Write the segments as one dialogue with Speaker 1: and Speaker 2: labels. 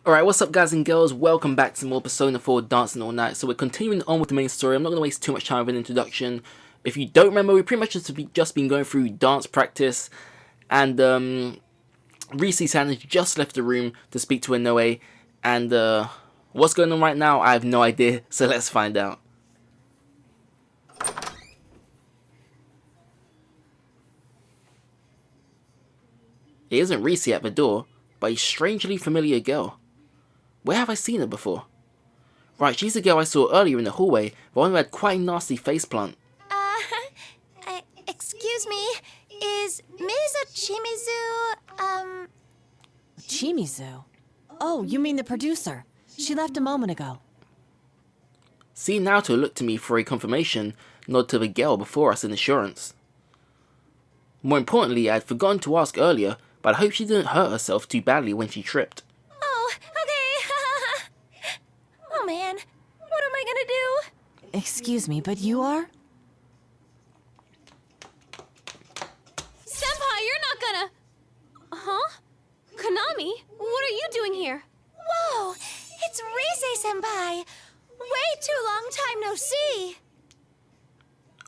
Speaker 1: Alright, what's up guys and girls, welcome back to more Persona 4 Dancing All Night. So we're continuing on with the main story. I'm not going to waste too much time with an introduction. If you don't remember, we pretty much just been going through dance practice, and Rise-san has just left the room to speak to Inoue, and what's going on right now, I have no idea, so let's find out. It isn't Rise at the door, but a strangely familiar girl. Where have I seen her before? Right, she's the girl I saw earlier in the hallway, the one who had quite a nasty faceplant.
Speaker 2: Excuse me, is Ms. Chimizu,
Speaker 3: Chimizu? Oh, you mean the producer. She left a moment ago.
Speaker 1: Seeing Naoto look to me for a confirmation, nod to the girl before us in assurance. More importantly, I had forgotten to ask earlier, but I hope she didn't hurt herself too badly when she tripped.
Speaker 2: Oh, okay. Oh man, what am I gonna do?
Speaker 3: Excuse me, but you are?
Speaker 4: Senpai, you're not gonna... Huh? Konami, what are you doing here?
Speaker 2: Whoa, it's Rise-senpai. Way too long time no see.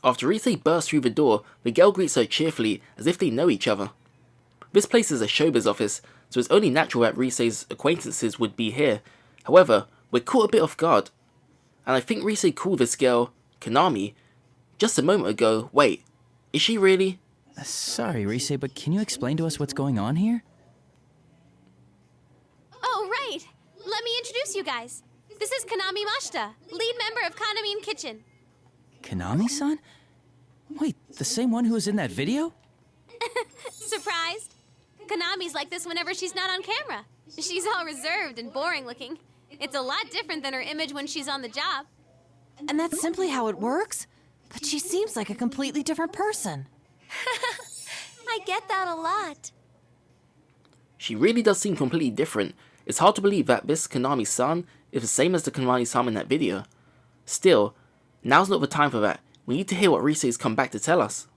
Speaker 1: After Rise bursts through the door, the girl greets her cheerfully as if they know each other. This place is a showbiz office, so it's only natural that Rise's acquaintances would be here. However, we're caught a bit off guard. And I think Rise called this girl Konami just a moment ago. Wait, is she really?
Speaker 5: Sorry, Rise, but can you explain to us what's going on here?
Speaker 4: Oh, right. Let me introduce you guys. This is Konami Mashita, lead member of Kanami Kitchen.
Speaker 5: Konami-san? Wait, the same one who was in that video?
Speaker 4: Surprised? Konami's like this whenever she's not on camera. She's all reserved and boring looking. It's a lot different than her image when she's on the job.
Speaker 3: And that's simply how it works? But she seems like a completely different person.
Speaker 2: I get that a lot.
Speaker 1: She really does seem completely different. It's hard to believe that this Konami-san is the same as the Konami-san in that video. Still, now's not the time for that. We need to hear what Rise has come back to tell us.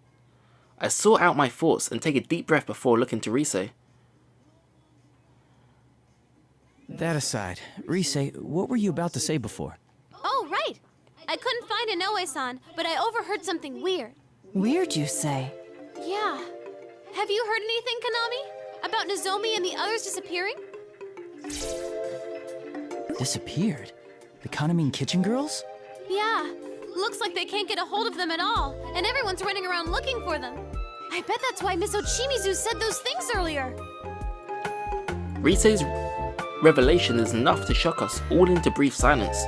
Speaker 1: I sort out my thoughts and take a deep breath before looking to Rise.
Speaker 5: That aside, Rise, what were you about to say before?
Speaker 4: Oh, right. I couldn't find Inoue-san, but I overheard something weird.
Speaker 3: Weird, you say?
Speaker 4: Yeah. Have you heard anything, Konami? About Nozomi and the others disappearing?
Speaker 5: Disappeared? The Kanami Kitchen girls?
Speaker 4: Yeah. Looks like they can't get a hold of them at all, and everyone's running around looking for them. I bet that's why Miss Chimizu said those things earlier.
Speaker 1: Rise's revelation is enough to shock us all into brief silence.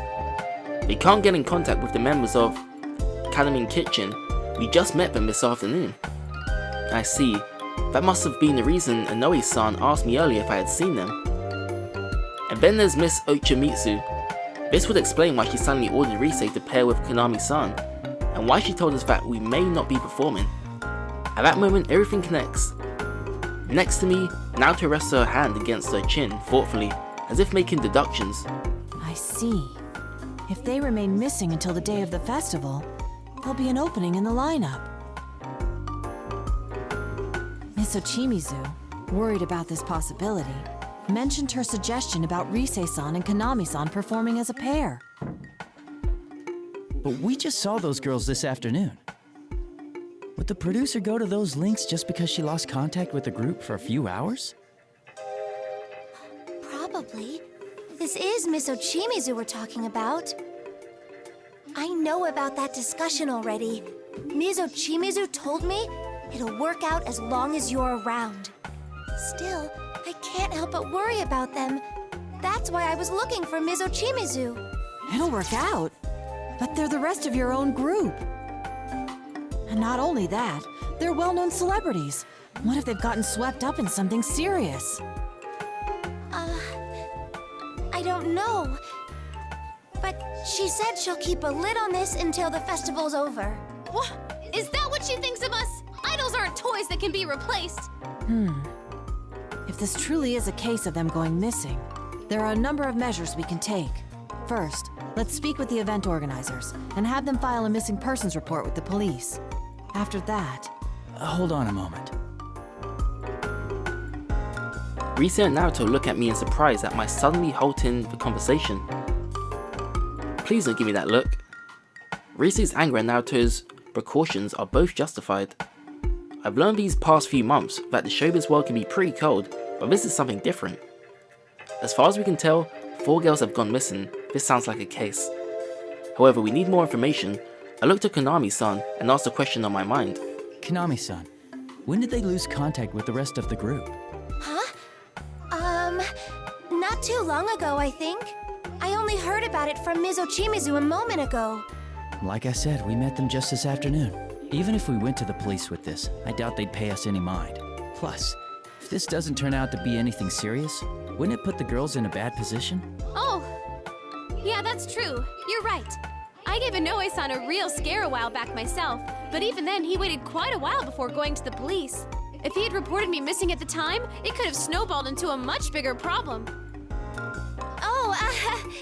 Speaker 1: We can't get in contact with the members of Kanami Kitchen. We just met them this afternoon. I see. That must have been the reason Inoue-san asked me earlier if I had seen them. And then there's Miss Ochamitsu. This would explain why she suddenly ordered Rise to pair with Konami-san, and why she told us that we may not be performing. At that moment, everything connects. Next to me, Naoto rests her hand against her chin, thoughtfully, as if making deductions.
Speaker 3: I see. If they remain missing until the day of the festival, there'll be an opening in the lineup. Miss Chimizu, worried about this possibility, mentioned her suggestion about Rise-san and Konami-san performing as a pair.
Speaker 5: But we just saw those girls this afternoon. Would the producer go to those links just because she lost contact with the group for a few hours?
Speaker 2: Probably. This is Miss Chimizu we're talking about. I know about that discussion already. Ms. Chimizu told me it'll work out as long as you're around. Still, I can't help but worry about them. That's why I was looking for Ms. Chimizu.
Speaker 3: It'll work out, but they're the rest of your own group. And not only that, they're well-known celebrities. What if they've gotten swept up in something serious?
Speaker 2: I don't know. But she said she'll keep a lid on this until the festival's over.
Speaker 4: What? Is that what she thinks of us? Idols aren't toys that can be replaced.
Speaker 3: If this truly is a case of them going missing, there are a number of measures we can take. First, let's speak with the event organizers and have them file a missing persons report with the police. After that...
Speaker 5: Hold on a moment.
Speaker 1: Rise and Naruto look at me in surprise at my suddenly halting the conversation. Please don't give me that look. Rise's anger and Naruto's precautions are both justified. I've learned these past few months that the showbiz world can be pretty cold, but this is something different. As far as we can tell, 4 girls have gone missing. This sounds like a case. However, we need more information. I looked at Konami-san and asked a question on my mind.
Speaker 5: Konami-san, when did they lose contact with the rest of the group?
Speaker 2: Not too long ago, I think. I only heard about it from Ms. Ochimizu a moment ago.
Speaker 5: Like I said, we met them just this afternoon. Even if we went to the police with this, I doubt they'd pay us any mind. Plus, if this doesn't turn out to be anything serious, wouldn't it put the girls in a bad position?
Speaker 4: Oh, yeah, that's true. You're right. I gave Inoue-san a real scare a while back myself, but even then he waited quite a while before going to the police. If he had reported me missing at the time, it could have snowballed into a much bigger problem.
Speaker 2: Oh,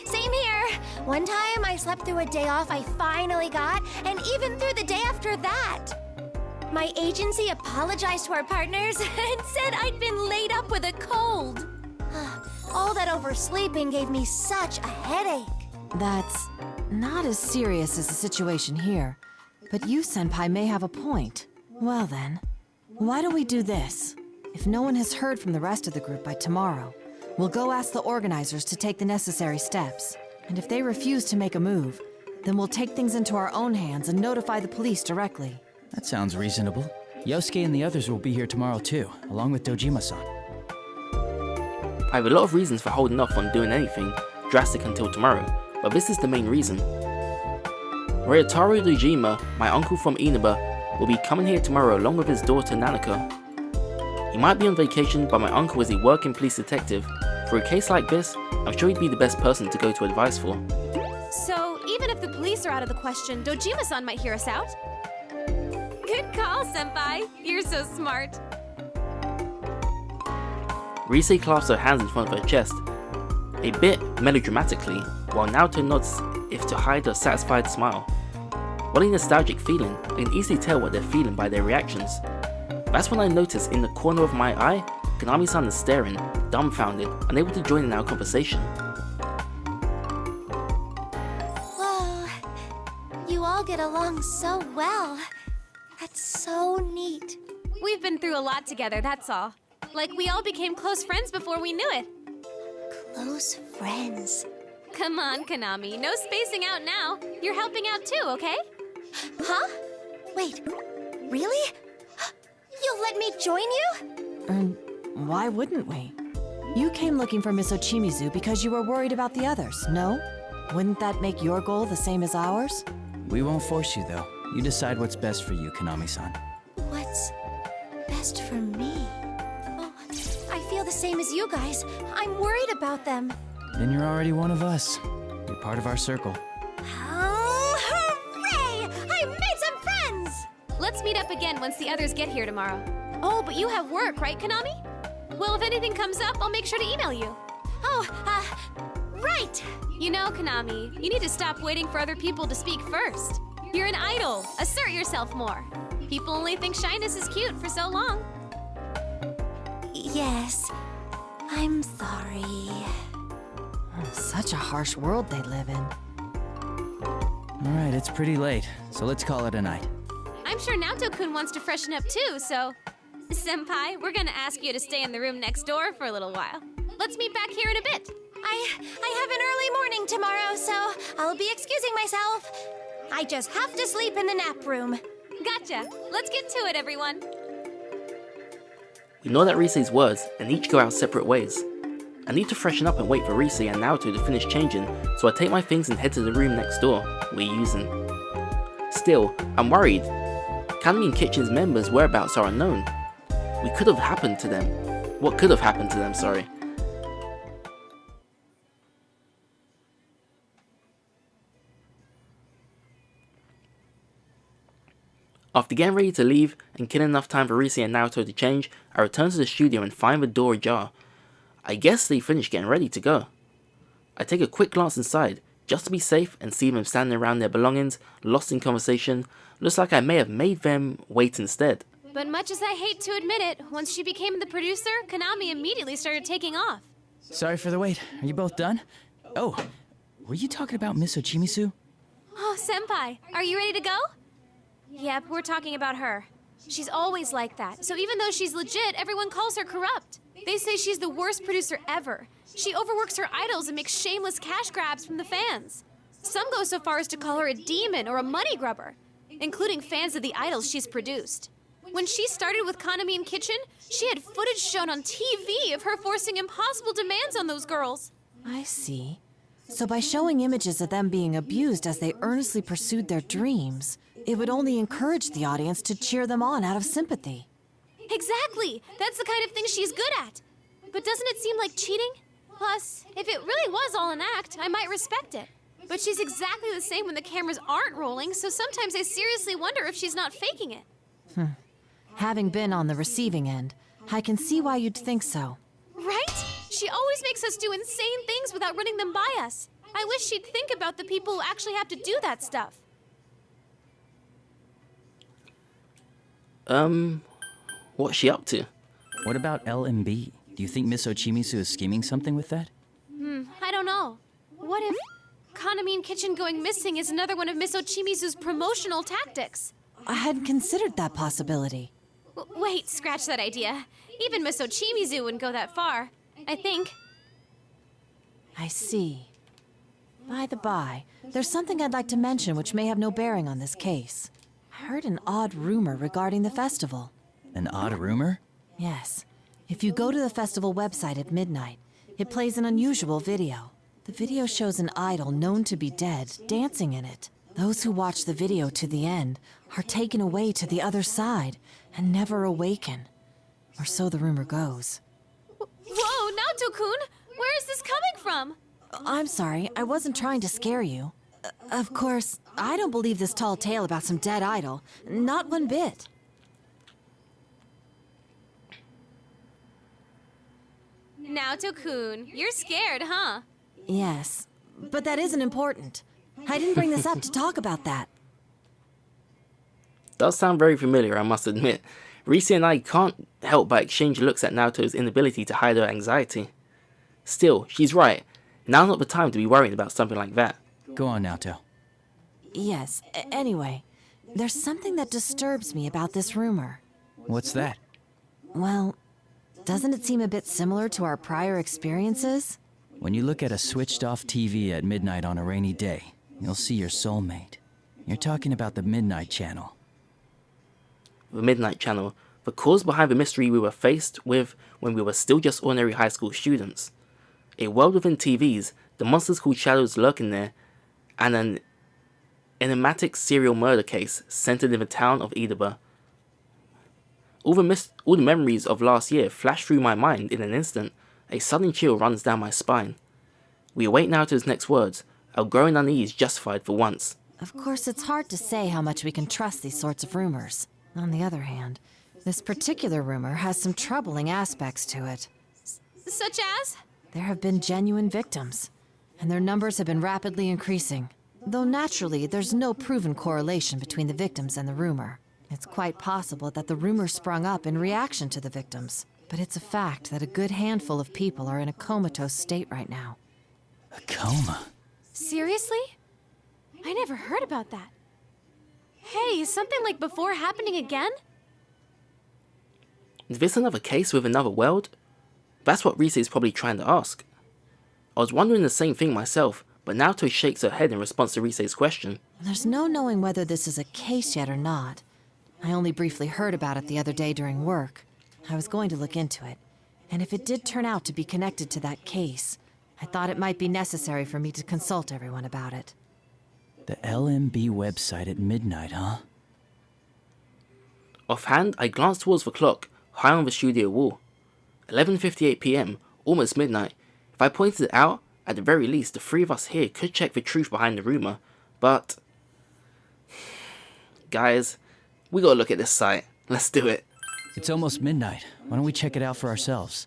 Speaker 2: same here. One time I slept through a day off I finally got, and even through the day after that. My agency apologized to our partners and said I'd been laid up with a cold. All that oversleeping gave me such a headache.
Speaker 3: That's not as serious as the situation here, but you, Senpai, may have a point. Well then, why don't we do this? If no one has heard from the rest of the group by tomorrow, we'll go ask the organizers to take the necessary steps. And if they refuse to make a move, then we'll take things into our own hands and notify the police directly.
Speaker 5: That sounds reasonable. Yosuke and the others will be here tomorrow too, along with Dojima-san.
Speaker 1: I have a lot of reasons for holding off on doing anything drastic until tomorrow, but this is the main reason. Ryotaro Dojima, my uncle from Inaba, will be coming here tomorrow along with his daughter Nanaka. He might be on vacation, but my uncle is a working police detective. For a case like this, I'm sure he'd be the best person to go to advice for.
Speaker 4: So, even if the police are out of the question, Dojima-san might hear us out. Good call, Senpai. You're so smart.
Speaker 1: Rise clasps her hands in front of her chest, a bit melodramatically, while Naruto nods as if to hide a satisfied smile. What a nostalgic feeling. I can easily tell what they're feeling by their reactions. That's when I notice in the corner of my eye, Konami-san is staring, dumbfounded, unable to join in our conversation.
Speaker 2: Whoa, you all get along so well. That's so neat.
Speaker 4: We've been through a lot together, that's all. Like, we all became close friends before we knew it.
Speaker 2: Close friends.
Speaker 4: Come on, Konami. No spacing out now. You're helping out too, okay?
Speaker 2: Huh? Wait, really? You'll let me join you?
Speaker 3: Why wouldn't we? You came looking for Miss Ochimizu because you were worried about the others, no? Wouldn't that make your goal the same as ours?
Speaker 5: We won't force you though. You decide what's best for you, Konami-san.
Speaker 2: What's best for me? Oh, I feel the same as you guys. I'm worried about them.
Speaker 5: Then you're already one of us. You're part of our circle.
Speaker 2: Oh, hooray! I made some friends!
Speaker 4: Let's meet up again once the others get here tomorrow. Oh, but you have work, right, Konami? Well, if anything comes up, I'll make sure to email you.
Speaker 2: Oh, right!
Speaker 4: You know, Konami, you need to stop waiting for other people to speak first. You're an idol. Assert yourself more. People only think shyness is cute for so long.
Speaker 2: Yes, I'm sorry.
Speaker 3: Such a harsh world they live in.
Speaker 5: Alright, it's pretty late, so let's call it a night.
Speaker 4: I'm sure Naoto-kun wants to freshen up too, so... Senpai, we're gonna ask you to stay in the room next door for a little while. Let's meet back here in a bit.
Speaker 2: I have an early morning tomorrow, so I'll be excusing myself. I just have to sleep in the nap room.
Speaker 4: Gotcha. Let's get to it, everyone.
Speaker 1: We know that Rise's words and each go our separate ways. I need to freshen up and wait for Rise and Naoto to finish changing, so I take my things and head to the room next door we're using. Still, I'm worried. Kanami and Kitchen's members' whereabouts are unknown. What could have happened to them, sorry. After getting ready to leave and killing enough time for Rise and Naoto to change, I return to the studio and find the door ajar. I guess they finished getting ready to go. I take a quick glance inside, just to be safe, and see them standing around their belongings, lost in conversation. Looks like I may have made them wait instead.
Speaker 4: But much as I hate to admit it, once she became the producer, Konami immediately started taking off.
Speaker 5: Sorry for the wait. Are you both done? Oh, were you talking about Miss Ochimisu?
Speaker 4: Oh, Senpai, are you ready to go? Yep, we're talking about her. She's always like that, so even though she's legit, everyone calls her corrupt. They say she's the worst producer ever. She overworks her idols and makes shameless cash grabs from the fans. Some go so far as to call her a demon or a money grubber, including fans of the idols she's produced. When she started with Konami in Kitchen, she had footage shown on TV of her forcing impossible demands on those girls.
Speaker 3: I see. So by showing images of them being abused as they earnestly pursued their dreams, it would only encourage the audience to cheer them on out of sympathy.
Speaker 4: Exactly! That's the kind of thing she's good at. But doesn't it seem like cheating? Plus, if it really was all an act, I might respect it. But she's exactly the same when the cameras aren't rolling, so sometimes I seriously wonder if she's not faking it.
Speaker 3: Having been on the receiving end, I can see why you'd think so.
Speaker 4: Right? She always makes us do insane things without running them by us. I wish she'd think about the people who actually have to do that stuff.
Speaker 1: What's she up to?
Speaker 5: What about LMB? Do you think Miss Ochimisu is scheming something with that?
Speaker 4: I don't know. What if Konami in Kitchen going missing is another one of Miss Ochimisu's promotional tactics?
Speaker 3: I hadn't considered that possibility.
Speaker 4: Wait, scratch that idea. Even Miss Ochimizu wouldn't go that far. I think.
Speaker 3: I see. By the by, there's something I'd like to mention which may have no bearing on this case. I heard an odd rumor regarding the festival.
Speaker 5: An odd rumor?
Speaker 3: Yes. If you go to the festival website at midnight, it plays an unusual video. The video shows an idol known to be dead dancing in it. Those who watch the video to the end are taken away to the other side and never awaken. Or so the rumor goes.
Speaker 4: Whoa, Naoto-kun! Where is this coming from?
Speaker 3: I'm sorry, I wasn't trying to scare you. Of course, I don't believe this tall tale about some dead idol. Not one bit.
Speaker 4: Naoto-kun, you're scared, huh?
Speaker 3: Yes, but that isn't important. I didn't bring this up to talk about that.
Speaker 1: Does sound very familiar, I must admit. Risi and I can't help but exchange looks at Naoto's inability to hide her anxiety. Still, she's right. Now's not the time to be worrying about something like that.
Speaker 5: Go on, Naoto.
Speaker 3: Yes, anyway, there's something that disturbs me about this rumor.
Speaker 5: What's that?
Speaker 3: Well, doesn't it seem a bit similar to our prior experiences?
Speaker 5: When you look at a switched-off TV at midnight on a rainy day, you'll see your soulmate. You're talking about the Midnight Channel.
Speaker 1: The Midnight Channel, the cause behind the mystery we were faced with when we were still just ordinary high school students. A world within TVs, the monsters called shadows lurking there, and an enigmatic serial murder case centered in the town of Idaba. All the memories of last year flash through my mind in an instant. A sudden chill runs down my spine. We await Naoto's next words, our growing unease justified for once.
Speaker 3: Of course, it's hard to say how much we can trust these sorts of rumors. On the other hand, this particular rumor has some troubling aspects to it.
Speaker 4: Such as?
Speaker 3: There have been genuine victims, and their numbers have been rapidly increasing. Though naturally, there's no proven correlation between the victims and the rumor. It's quite possible that the rumor sprung up in reaction to the victims. But it's a fact that a good handful of people are in a comatose state right now.
Speaker 5: A coma?
Speaker 4: Seriously? I never heard about that. Hey, is something like before happening again?
Speaker 1: Is this another case with another world? That's what Risa is probably trying to ask. I was wondering the same thing myself, but Naoto shakes her head in response to Rise's question.
Speaker 3: There's no knowing whether this is a case yet or not. I only briefly heard about it the other day during work. I was going to look into it, and if it did turn out to be connected to that case, I thought it might be necessary for me to consult everyone about it.
Speaker 5: The LMB website at midnight, huh?
Speaker 1: Offhand, I glanced towards the clock, high on the studio wall. 11:58 PM, almost midnight. If I pointed it out, at the very least, the three of us here could check the truth behind the rumor, but... Guys, we gotta look at this site. Let's do it.
Speaker 5: It's almost midnight. Why don't we check it out for ourselves?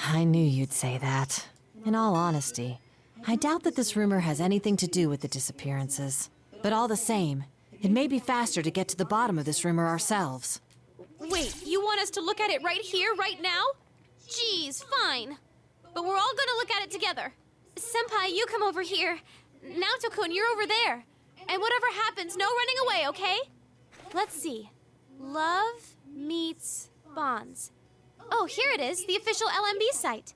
Speaker 3: I knew you'd say that. In all honesty, I doubt that this rumor has anything to do with the disappearances. But all the same, it may be faster to get to the bottom of this rumor ourselves.
Speaker 4: Wait, you want us to look at it right here, right now? Jeez, fine. But we're all gonna look at it together. Senpai, you come over here. Naoto-kun, you're over there. And whatever happens, no running away, okay? Let's see. Love meets bonds. Oh, here it is, the official LMB site.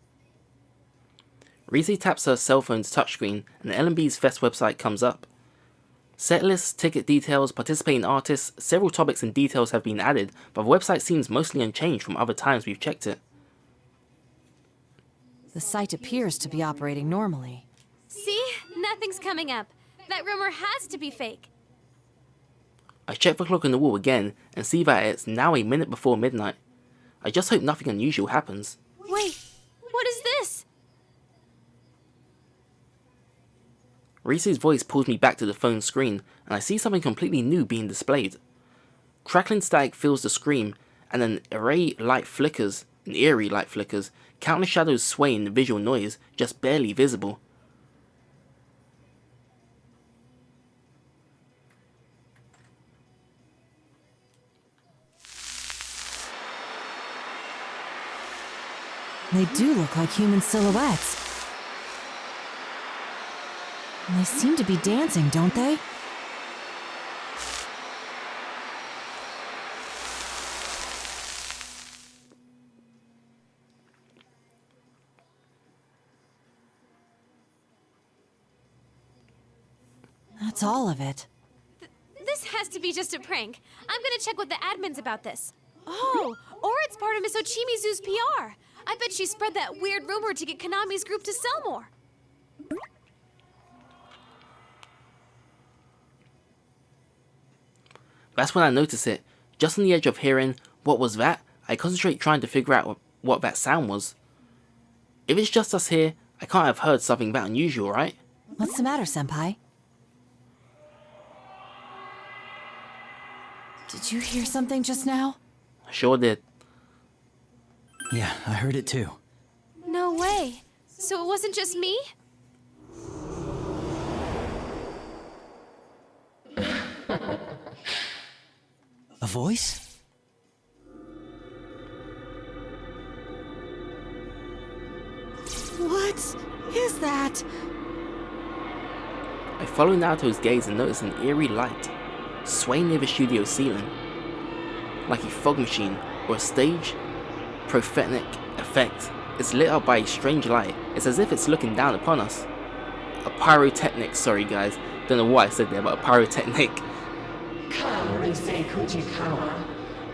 Speaker 1: Rise taps her cell phone's touchscreen and the LMB's Fest website comes up. Set lists, ticket details, participating artists, several topics and details have been added, but the website seems mostly unchanged from other times we've checked it.
Speaker 3: The site appears to be operating normally.
Speaker 4: See? Nothing's coming up. That rumor has to be fake.
Speaker 1: I check the clock on the wall again and see that it's now a minute before midnight. I just hope nothing unusual happens.
Speaker 4: Wait, what is this?
Speaker 1: Rise's voice pulls me back to the phone screen, and I see something completely new being displayed. Crackling static fills the screen, and an eerie light flickers, countless shadows sway in the visual noise, just barely visible.
Speaker 3: They do look like human silhouettes. And they seem to be dancing, don't they? That's all of it.
Speaker 4: This has to be just a prank. I'm gonna check with the admins about this. Oh, or it's part of Miss Ochimizu's PR. I bet she spread that weird rumor to get Konami's group to sell more.
Speaker 1: That's when I notice it. Just on the edge of hearing, "What was that?" I concentrate trying to figure out what that sound was. If it's just us here, I can't have heard something that unusual, right?
Speaker 3: What's the matter, Senpai? Did you hear something just now?
Speaker 1: I sure did.
Speaker 5: Yeah, I heard it too.
Speaker 4: No way. So it wasn't just me?
Speaker 5: A voice?
Speaker 3: What is that?
Speaker 1: I follow Naoto's gaze and notice an eerie light swaying near the studio ceiling. Like a fog machine or a stage prophetic effect. It's lit up by a strange light. It's as if it's looking down upon us. A pyrotechnic, sorry guys. Don't know what I said there, but a pyrotechnic.
Speaker 6: Come, Rise Kujikawa.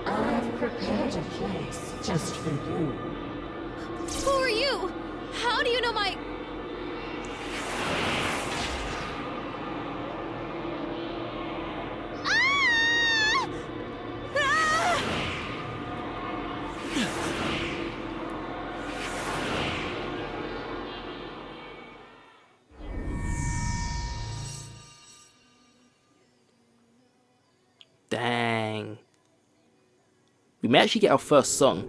Speaker 6: I've prepared a place just for you.
Speaker 4: Who are you? How do you know my... Ah! Ah!
Speaker 1: Dang. We may actually get our first song.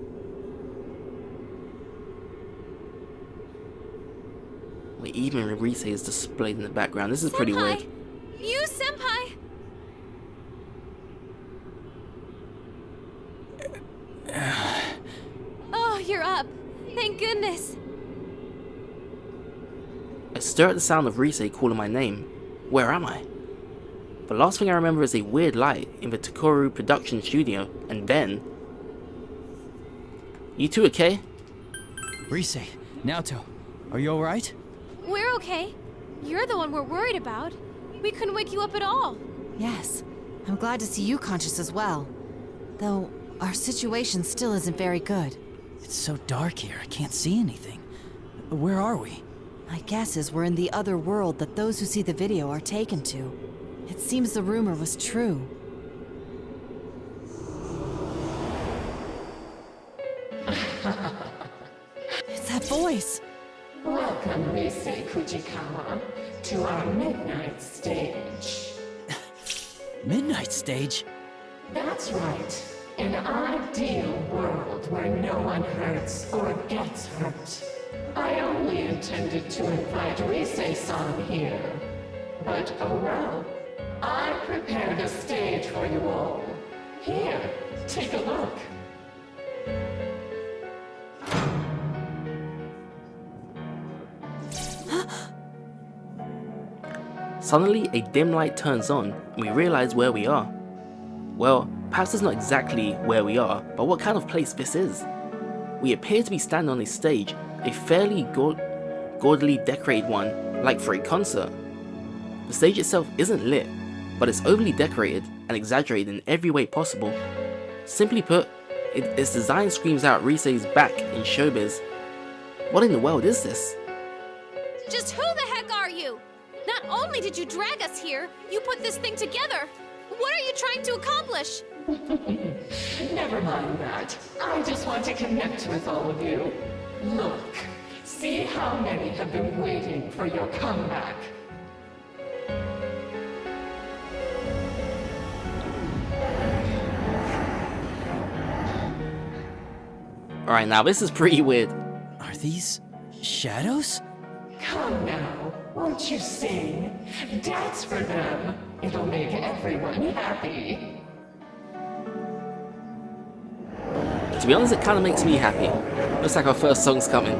Speaker 1: Wait, even Rise is displayed in the background. This is pretty
Speaker 4: Senpai!
Speaker 1: weird.
Speaker 4: You, Senpai! Oh, you're up. Thank goodness.
Speaker 1: I stir at the sound of Rise calling my name. Where am I? The last thing I remember is a weird light in the Tokoru production studio, and then... You two okay?
Speaker 5: Rise, Naoto, are you alright?
Speaker 4: We're okay. You're the one we're worried about. We couldn't wake you up at all.
Speaker 3: Yes. I'm glad to see you conscious as well. Though, our situation still isn't very good.
Speaker 5: It's so dark here, I can't see anything. Where are we?
Speaker 3: My guess is we're in the other world that those who see the video are taken to. It seems the rumor was true. It's that voice!
Speaker 6: Welcome, Rise Kujikawa, to our midnight stage.
Speaker 5: Midnight stage?
Speaker 6: That's right. An ideal world where no one hurts or gets hurt. I only intended to invite Rise-san here. But oh well, I prepared a stage for you all. Here, take a look.
Speaker 1: Suddenly, a dim light turns on, and we realize where we are. Well, perhaps it's not exactly where we are, but what kind of place this is. We appear to be standing on a stage, a fairly gaudily decorated one, like for a concert. The stage itself isn't lit, but it's overly decorated and exaggerated in every way possible. Simply put, its design screams out Risei's back in showbiz. What in the world is this?
Speaker 4: Just who the heck are you? Not only did you drag us here, you put this thing together. What are you trying to accomplish?
Speaker 6: Never mind that. I just want to connect with all of you. Look, see how many have been waiting for your comeback.
Speaker 1: Alright, now this is pretty weird.
Speaker 5: Are these shadows?
Speaker 6: Come now, won't you sing? Dance for them. It'll make everyone happy.
Speaker 1: To be honest, it kinda makes me happy. Looks like our first song's coming.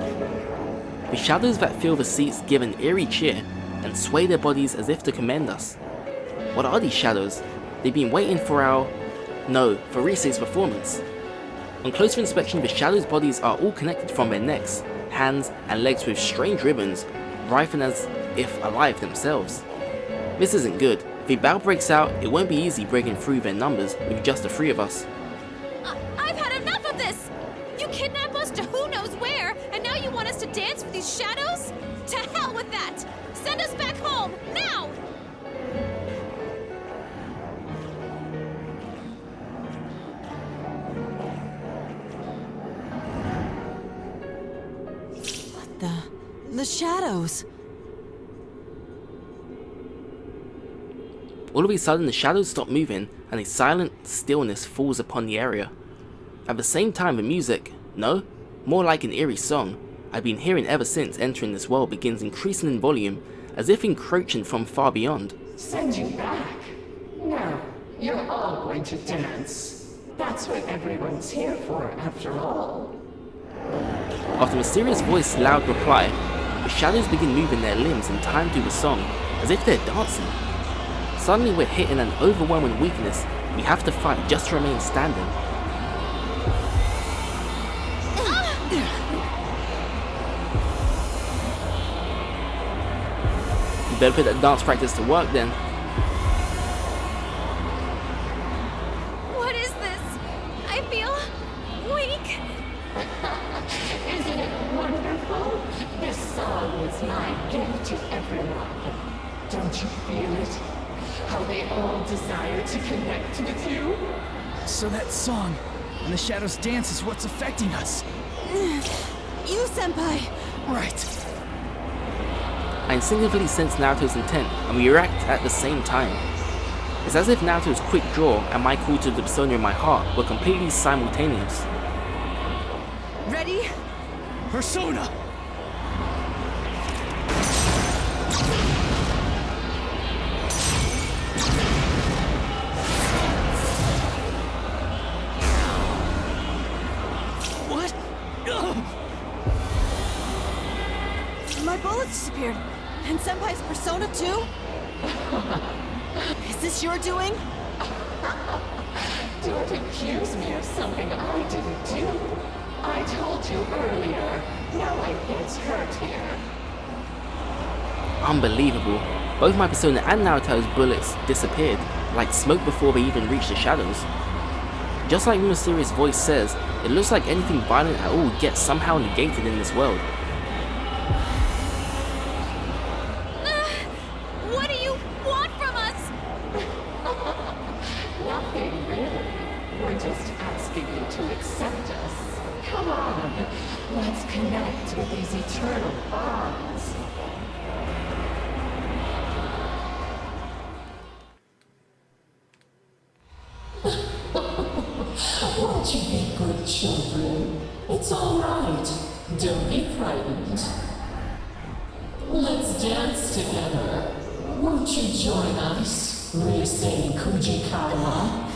Speaker 1: The shadows that fill the seats give an eerie cheer and sway their bodies as if to commend us. What are these shadows? They've been waiting for for Risei's performance. On closer inspection, the shadows' bodies are all connected from their necks, hands, and legs with strange ribbons, writhing as if alive themselves. This isn't good. If a battle breaks out, it won't be easy breaking through their numbers with just the three of us.
Speaker 4: I've had enough of this! You kidnap us to who knows where, and now you want us to dance for these shadows? To hell with that! Send us back home, now!
Speaker 3: The shadows.
Speaker 1: All of a sudden, the shadows stop moving and a silent stillness falls upon the area. At the same time, the music, no, more like an eerie song, I've been hearing ever since entering this world begins increasing in volume, as if encroaching from far beyond.
Speaker 6: Send you back? No, you're all going to dance. That's what everyone's here for, after all.
Speaker 1: After a mysterious voice loud reply, the shadows begin moving their limbs in time to the song, as if they're dancing. Suddenly we're hit in an overwhelming weakness. We have to fight just to remain standing. You better put that dance practice to work then.
Speaker 4: What is this? I feel weak.
Speaker 6: Isn't it wonderful? This song is my gift to everyone. Don't you feel it? How they all desire to connect with you?
Speaker 5: So that song and the shadows dance is what's affecting us.
Speaker 3: You, Senpai!
Speaker 5: Right.
Speaker 1: I instinctively sense Naruto's intent, and we react at the same time. It's as if Naruto's quick draw and my call to the persona in my heart were completely simultaneous.
Speaker 3: Ready?
Speaker 5: Persona! What?
Speaker 3: My bullets disappeared. And Senpai's persona too? Is this your doing?
Speaker 6: Don't accuse me of something I didn't do. I told you earlier. Now I get hurt here.
Speaker 1: Unbelievable. Both my persona and Naruto's bullets disappeared, like smoke before they even reached the shadows. Just like the mysterious voice says, it looks like anything violent at all gets somehow negated in this world.
Speaker 4: What do you want from us?
Speaker 6: Nothing really. We're just asking you to accept us. Come on, let's connect with these eternal bonds. Won't you be good children? It's all right. Don't be frightened. Let's dance together. Won't you join us, Risei Kujikawa?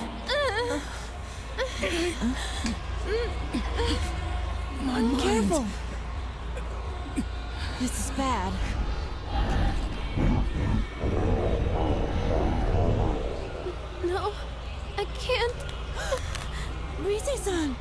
Speaker 5: My mind.
Speaker 3: Careful! This is bad.
Speaker 4: No, I can't.
Speaker 3: Rise-san!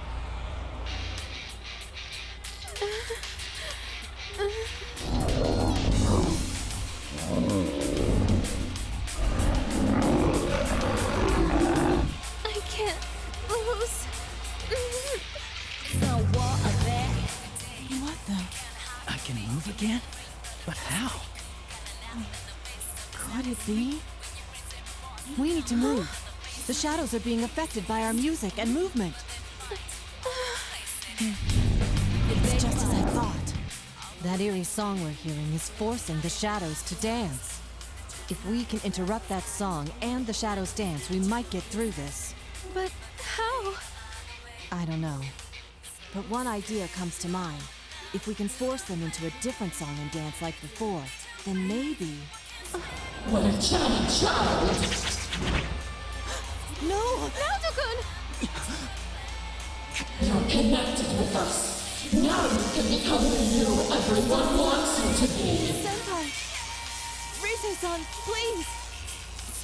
Speaker 4: I can't lose.
Speaker 3: What the?
Speaker 5: I can move again? But how?
Speaker 3: Could it be? We need to move. The shadows are being affected by our music and movement. It's just as I thought. That eerie song we're hearing is forcing the shadows to dance. If we can interrupt that song and the shadows dance, we might get through this.
Speaker 4: But how?
Speaker 3: I don't know. But one idea comes to mind. If we can force them into a different song and dance like before, then maybe...
Speaker 6: What a child!
Speaker 3: No!
Speaker 4: Naoto-kun!
Speaker 6: You're connected with us. Now you can become the you everyone wants you to be.
Speaker 3: Senpai! Rise-san, please!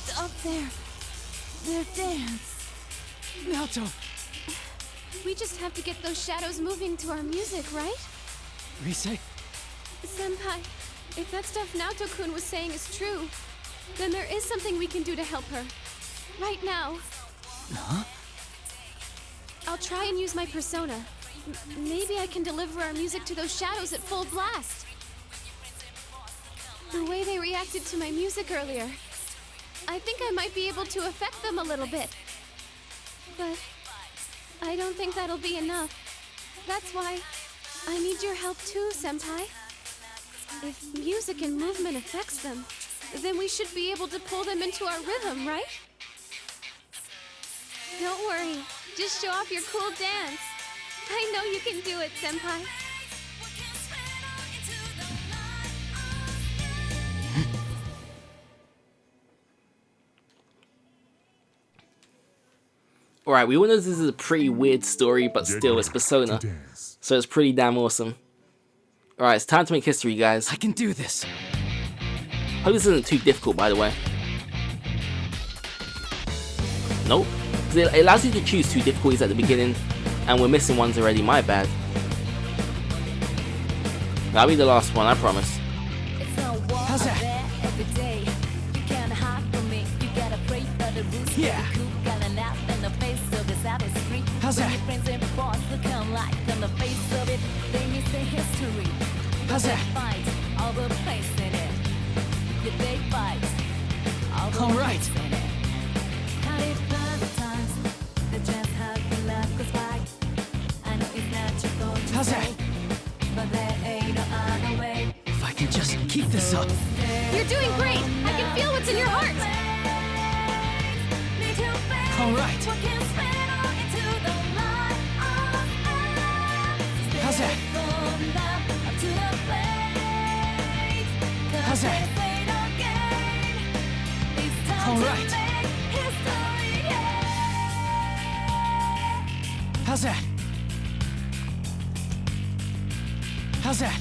Speaker 3: Stop their dance.
Speaker 5: Naoto!
Speaker 4: We just have to get those shadows moving to our music, right?
Speaker 5: Rise?
Speaker 4: Senpai, if that stuff Naoto-kun was saying is true, then there is something we can do to help her. Right now.
Speaker 5: Huh?
Speaker 4: I'll try and use my persona. Maybe I can deliver our music to those shadows at full blast. The way they reacted to my music earlier, I think I might be able to affect them a little bit. But I don't think that'll be enough. That's why I need your help too, Senpai. If music and movement affects them, then we should be able to pull them into our rhythm, right? Don't worry, just show off your cool dance. I know you can do it, Senpai.
Speaker 1: Alright, we all know this is a pretty weird story, but still, it's Persona. So it's pretty damn awesome. Alright, it's time to make history, guys.
Speaker 5: I can do this.
Speaker 1: Hope this isn't too difficult, by the way. Nope. 'Cause it allows you to choose 2 difficulties at the beginning, and we're missing ones already, my bad. That'll be the last one, I promise.
Speaker 5: How's that? Yeah. How's that? How's that? All right. How's that? If I can just keep this up.
Speaker 4: You're doing great! I can feel what's in your heart!
Speaker 5: All right. How's that? How's that? All right. How's that? How's that?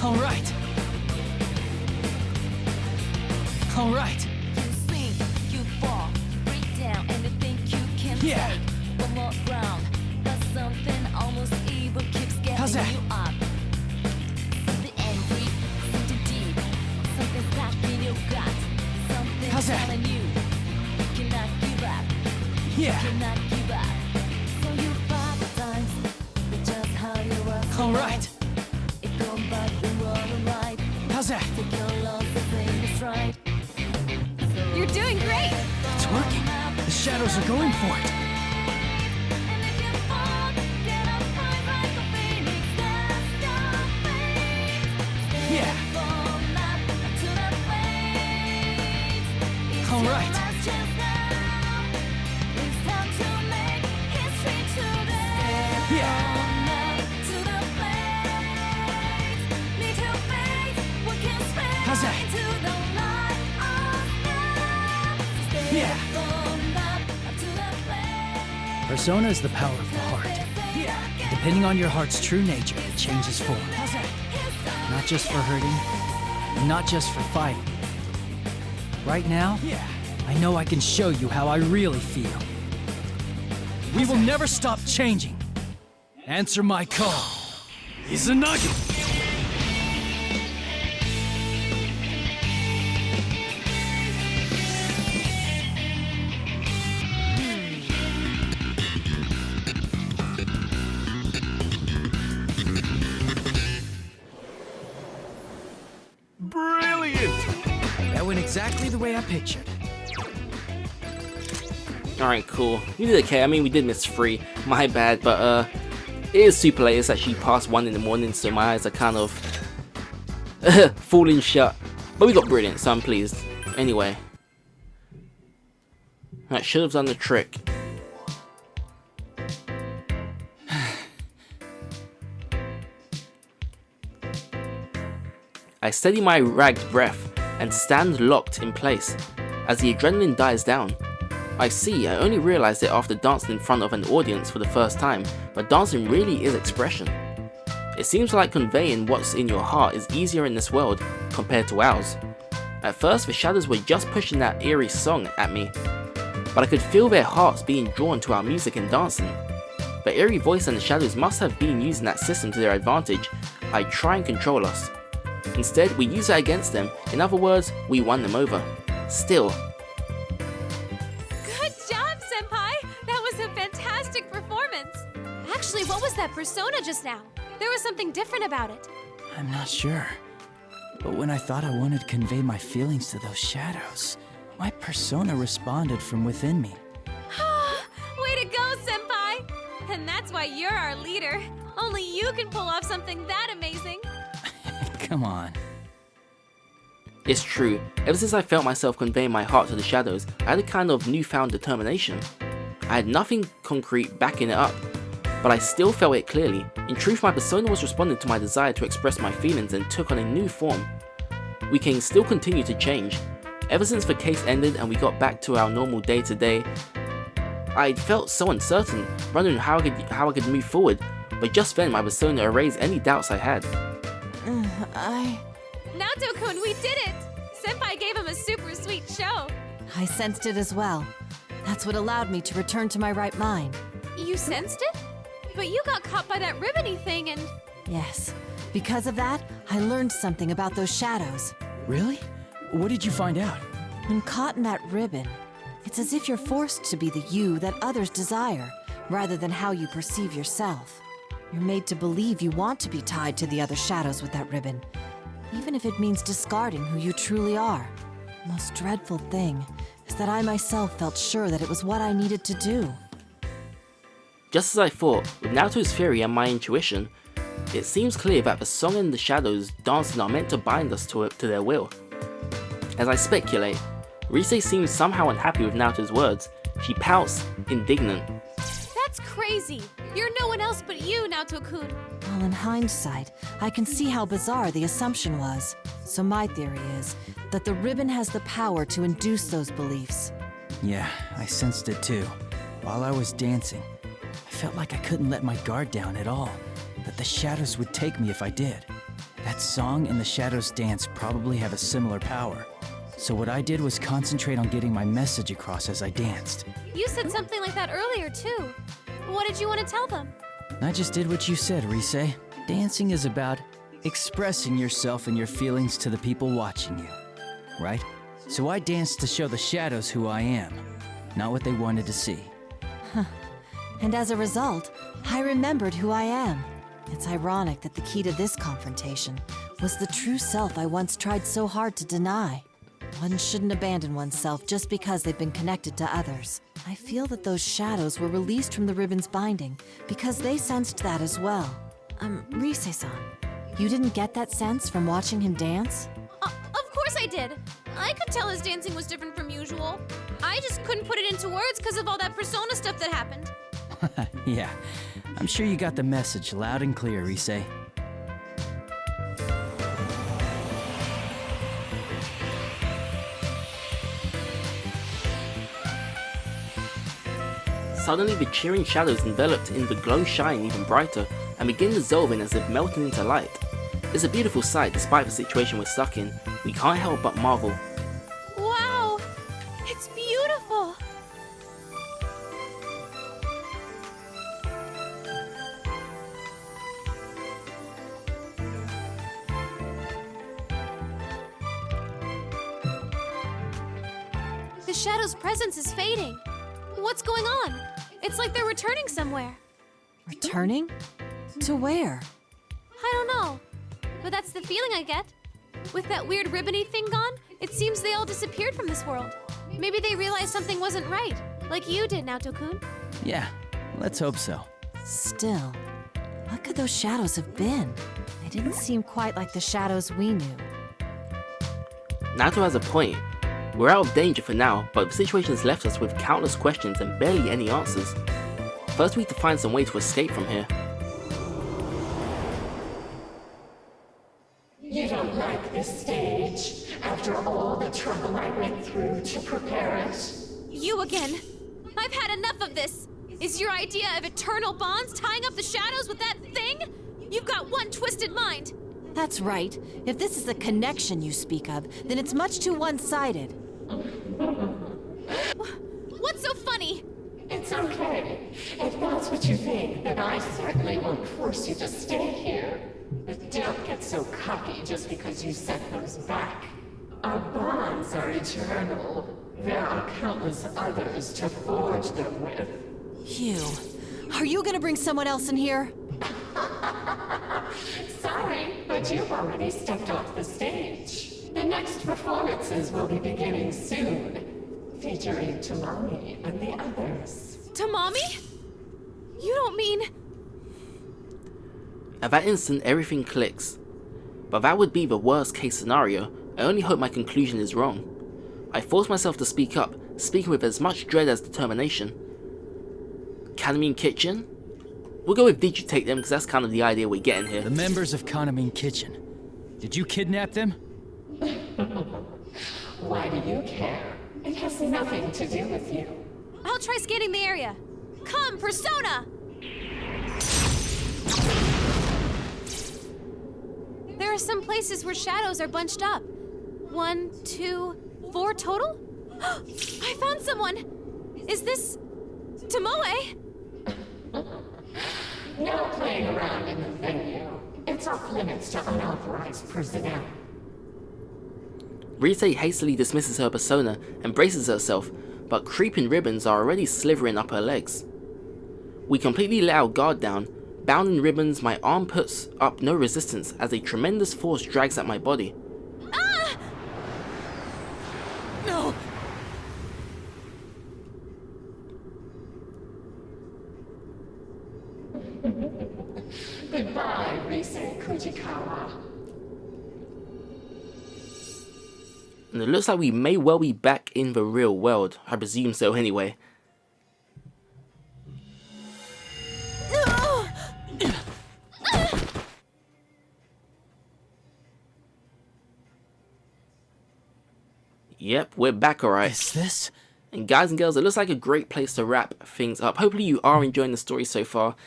Speaker 5: All right. All right.
Speaker 7: You sing, you fall, you break down, and you think you can
Speaker 5: Yeah.
Speaker 7: take one more round. But something almost evil keeps getting
Speaker 5: How's that?
Speaker 7: you up. Something angry, something deep, something stuck in your gut. Something
Speaker 5: How's that?
Speaker 7: telling you cannot give up,
Speaker 5: Yeah.
Speaker 7: cannot give up. So you fight the times, that's just how you are.
Speaker 5: All right.
Speaker 7: It come back and run right.
Speaker 5: How's that?
Speaker 7: Take your loss, the thing is right.
Speaker 4: You're doing great!
Speaker 5: It's working. The shadows are going for it. Yeah. All right. Yeah. Persona is the power of the heart. Depending on your heart's true nature, it changes form. Not just for hurting, not just for fighting. Right now, I know I can show you how I really feel. We will never stop changing. Answer my call. Izanagi! That went exactly the way I pictured.
Speaker 1: Alright, cool. We did okay. I mean, we did miss 3. My bad, but it is super late. It's actually past 1 in the morning, so my eyes are kind of falling shut. But we got brilliant, so I'm pleased. Anyway. That should have done the trick. I steady my ragged breath and stand locked in place as the adrenaline dies down. I only realized it after dancing in front of an audience for the first time, but dancing really is expression. It seems like conveying what's in your heart is easier in this world compared to ours. At first the shadows were just pushing that eerie song at me, but I could feel their hearts being drawn to our music and dancing. The eerie voice and the shadows must have been using that system to their advantage. I try and control us. Instead, we use it against them. In other words, we won them over. Still.
Speaker 4: Good job, Senpai! That was a fantastic performance! Actually, what was that persona just now? There was something different about it.
Speaker 5: I'm not sure. But when I thought I wanted to convey my feelings to those shadows, my persona responded from within me.
Speaker 4: Way to go, Senpai! And that's why you're our leader. Only you can pull off something that amazing.
Speaker 5: Come on.
Speaker 1: It's true, ever since I felt myself conveying my heart to the shadows, I had a kind of newfound determination. I had nothing concrete backing it up, but I still felt it clearly. In truth, my persona was responding to my desire to express my feelings and took on a new form. We can still continue to change. Ever since the case ended and we got back to our normal day-to-day, I felt so uncertain, wondering how I could move forward, but just then my persona erased any doubts I had.
Speaker 4: Naoto-kun, we did it! Senpai gave him a super sweet show.
Speaker 3: I sensed it as well. That's what allowed me to return to my right mind.
Speaker 4: You sensed it? But you got caught by that ribbony thing and...
Speaker 3: Yes. Because of that, I learned something about those shadows.
Speaker 5: Really? What did you find out?
Speaker 3: When caught in that ribbon, it's as if you're forced to be the you that others desire, rather than how you perceive yourself. You're made to believe you want to be tied to the other shadows with that ribbon, even if it means discarding who you truly are. The most dreadful thing is that I myself felt sure that it was what I needed to do.
Speaker 1: Just as I thought, with Naoto's theory and my intuition, it seems clear that the song and the shadows dancing are meant to bind us to their will. As I speculate, Rise seems somehow unhappy with Naoto's words. She pouts, indignant.
Speaker 4: That's crazy! You're no one else but you, Naoto-kun.
Speaker 3: Well, in hindsight, I can see how bizarre the assumption was. So my theory is that the ribbon has the power to induce those beliefs.
Speaker 5: Yeah, I sensed it too. While I was dancing, I felt like I couldn't let my guard down at all, that the shadows would take me if I did. That song and the shadows dance probably have a similar power. So what I did was concentrate on getting my message across as I danced.
Speaker 4: You said something like that earlier, too. What did you want to tell them?
Speaker 5: I just did what you said, Rise. Dancing is about expressing yourself and your feelings to the people watching you, right? So I danced to show the shadows who I am, not what they wanted to see.
Speaker 3: And as a result, I remembered who I am. It's ironic that the key to this confrontation was the true self I once tried so hard to deny. One shouldn't abandon oneself just because they've been connected to others. I feel that those shadows were released from the ribbon's binding because they sensed that as well. Rise-san, you didn't get that sense from watching him dance?
Speaker 4: Of course I did. I could tell his dancing was different from usual. I just couldn't put it into words because of all that persona stuff that happened.
Speaker 5: Yeah, I'm sure you got the message loud and clear, Rise.
Speaker 1: Suddenly the cheering shadows enveloped in the glow shine even brighter and begin dissolving as if melting into light. It's a beautiful sight despite the situation we're stuck in. We can't help but marvel.
Speaker 4: Wow! It's beautiful! The shadow's presence is fading. What's going on? It's like they're returning somewhere.
Speaker 3: Returning? To where?
Speaker 4: I don't know. But that's the feeling I get. With that weird ribbony thing gone, it seems they all disappeared from this world. Maybe they realized something wasn't right, like you did, Naoto-kun.
Speaker 5: Yeah, let's hope so.
Speaker 3: Still, what could those shadows have been? They didn't seem quite like the shadows we knew.
Speaker 1: Naoto has a point. We're out of danger for now, but the situation has left us with countless questions and barely any answers. First we need to find some way to escape from here.
Speaker 6: You don't like this stage, after all the trouble I went through to prepare it?
Speaker 4: You again! I've had enough of this! Is your idea of eternal bonds tying up the shadows with that thing? You've got one twisted mind!
Speaker 3: That's right. If this is the connection you speak of, then it's much too one-sided.
Speaker 4: What's so funny?
Speaker 6: It's okay. If that's what you think, then I certainly won't force you to stay here. But don't get so cocky just because you set those back. Our bonds are eternal. There are countless others to forge them with.
Speaker 3: Hugh, are you gonna bring someone else in here?
Speaker 6: Sorry, but you've already stepped off the stage. The next performances will be beginning soon, featuring Tamami and the others.
Speaker 4: Tamami? You don't mean...
Speaker 1: At that instant, everything clicks. But that would be the worst case scenario. I only hope my conclusion is wrong. I force myself to speak up, speaking with as much dread as determination. Kanamine Kitchen? We'll go with did you take them, because that's kind of the idea we're getting here.
Speaker 5: The members of Kanamine Kitchen. Did you kidnap them?
Speaker 6: Why do you care? It has nothing to do with you.
Speaker 4: I'll try scanning the area. Come, Persona! There are some places where shadows are bunched up. 1, 2, 4 total? I found someone! Is this... Tomoe?
Speaker 6: No playing around in the venue. It's off limits to unauthorized personnel.
Speaker 1: Rise hastily dismisses her persona and braces herself, but creeping ribbons are already slithering up her legs. We completely let our guard down. Bound in ribbons, my arm puts up no resistance as a tremendous force drags at my body.
Speaker 4: Ah!
Speaker 3: No!
Speaker 6: Goodbye, Rise Kujikawa.
Speaker 1: And it looks like we may well be back in the real world. I presume so anyway. Yep, we're back alright.
Speaker 5: Is this?
Speaker 1: And guys and girls, it looks like a great place to wrap things up. Hopefully you are enjoying the story so far.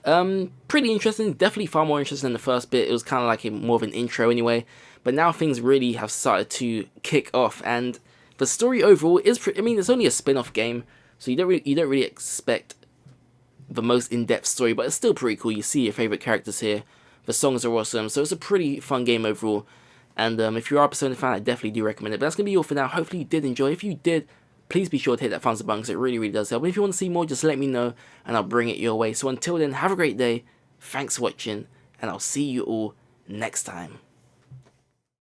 Speaker 1: Pretty interesting, definitely far more interesting than the first bit. It was kind of like more of an intro anyway. But now things really have started to kick off, and the story overall is I mean, it's only a spin-off game, so you don't really expect the most in-depth story, but it's still pretty cool. You see your favorite characters here. The songs are awesome, so it's a pretty fun game overall. And if you are a Persona fan, I definitely do recommend it. But that's going to be all for now. Hopefully you did enjoy. If you did, please be sure to hit that thumbs up button, because it really does help. And if you want to see more, just let me know, and I'll bring it your way. So until then, have a great day. Thanks for watching, and I'll see you all next time.